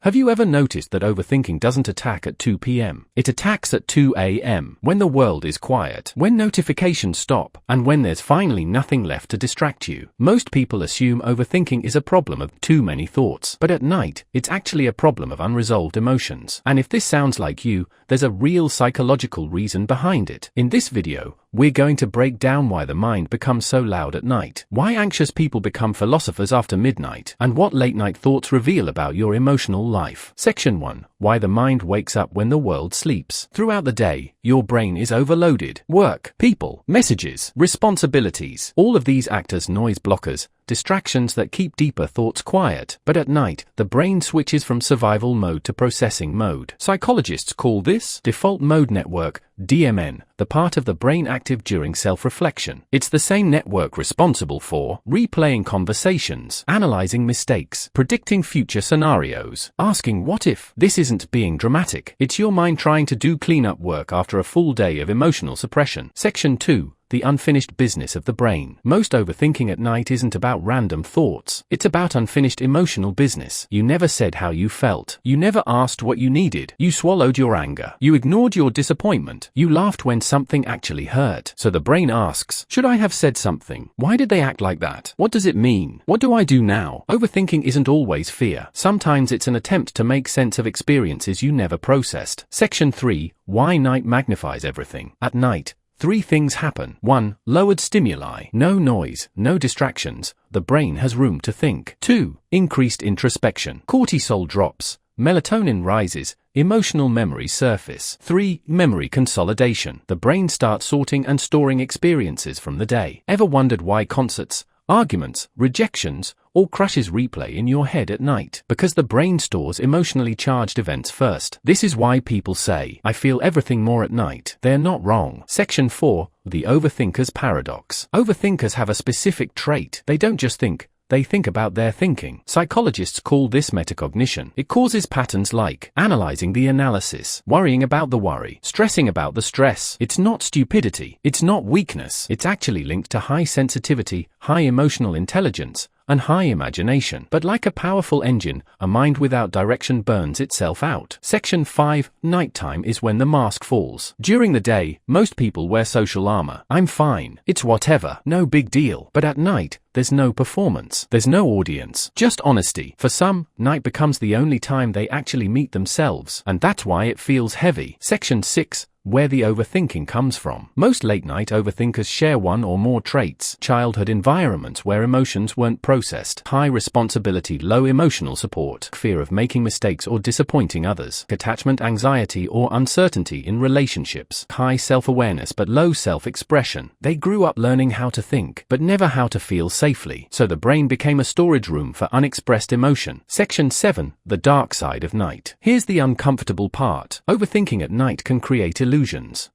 Have you ever noticed that overthinking doesn't attack at 2 p.m.? It attacks at 2 a.m. when the world is quiet, when notifications stop, and when there's finally nothing left to distract you. Most people assume overthinking is a problem of too many thoughts, but at night, it's actually a problem of unresolved emotions. And if this sounds like you, there's a real psychological reason behind it. In this video, we're going to break down why the mind becomes so loud at night, why anxious people become philosophers after midnight, and what late-night thoughts reveal about your emotional life. Section 1. Why the mind wakes up when the world sleeps. Throughout the day, your brain is overloaded. Work, people, messages, responsibilities. All of these act as noise blockers, distractions that keep deeper thoughts quiet. But at night, the brain switches from survival mode to processing mode. Psychologists call this default mode network, DMN, the part of the brain active during self-reflection. It's the same network responsible for replaying conversations, analyzing mistakes, predicting future scenarios, asking what if. This isn't being dramatic. It's your mind trying to do cleanup work after a full day of emotional suppression. Section 2. The unfinished business of the brain. Most overthinking at night isn't about random thoughts. It's about unfinished emotional business. You never said how you felt. You never asked what you needed. You swallowed your anger. You ignored your disappointment. You laughed when something actually hurt. So the brain asks, should I have said something? Why did they act like that? What does it mean? What do I do now? Overthinking isn't always fear. Sometimes it's an attempt to make sense of experiences you never processed. Section 3. Why night magnifies everything. At night, 3 things happen. 1. Lowered stimuli. No noise, no distractions. The brain has room to think. 2. Increased introspection. Cortisol drops. Melatonin rises. Emotional memories surface. 3. Memory consolidation. The brain starts sorting and storing experiences from the day. Ever wondered why concerts, arguments, rejections, or crushes replay in your head at night? Because the brain stores emotionally charged events first. This is why people say, I feel everything more at night. They're not wrong. Section 4. The overthinker's paradox. Overthinkers have a specific trait. They don't just think, they think about their thinking. Psychologists call this meta-cognition. It causes patterns like analyzing the analysis, worrying about the worry, stressing about the stress. It's not stupidity. It's not weakness. It's actually linked to high sensitivity, high emotional intelligence, and high imagination. But like a powerful engine, a mind without direction burns itself out. Section 5. Nighttime is when the mask falls. During the day, most people wear social armor. I'm fine. It's whatever. No big deal. But at night, there's no performance. There's no audience. Just honesty. For some, night becomes the only time they actually meet themselves. And that's why it feels heavy. Section 6. Where the overthinking comes from. Most late-night overthinkers share one or more traits. Childhood environments where emotions weren't processed. High responsibility, low emotional support. Fear of making mistakes or disappointing others. Attachment anxiety or uncertainty in relationships. High self-awareness but low self-expression. They grew up learning how to think, but never how to feel safely. So the brain became a storage room for unexpressed emotion. Section 7. The dark side of night. Here's the uncomfortable part. Overthinking at night can create illusions.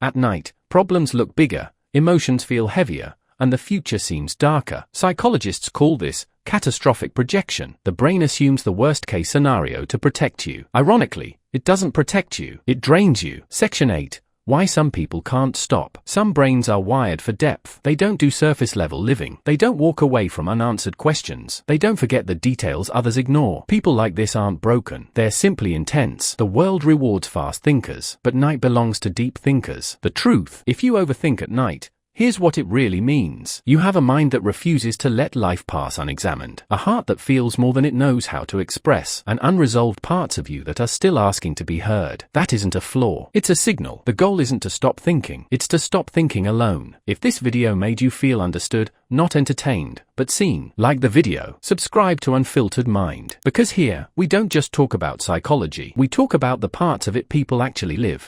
At night, problems look bigger, emotions feel heavier, and the future seems darker. Psychologists call this catastrophic projection. The brain assumes the worst-case scenario to protect you. Ironically, it doesn't protect you, it drains you. Section 8. Why some people can't stop. Some brains are wired for depth. They don't do surface-level living. They don't walk away from unanswered questions. They don't forget the details others ignore. People like this aren't broken. They're simply intense. The world rewards fast thinkers, but night belongs to deep thinkers. The truth, if you overthink at night, here's what it really means. You have a mind that refuses to let life pass unexamined, a heart that feels more than it knows how to express, and unresolved parts of you that are still asking to be heard. That isn't a flaw. It's a signal. The goal isn't to stop thinking. It's to stop thinking alone. If this video made you feel understood, not entertained, but seen, like the video, subscribe to Unfiltered Mind. Because here, we don't just talk about psychology. We talk about the parts of it people actually live.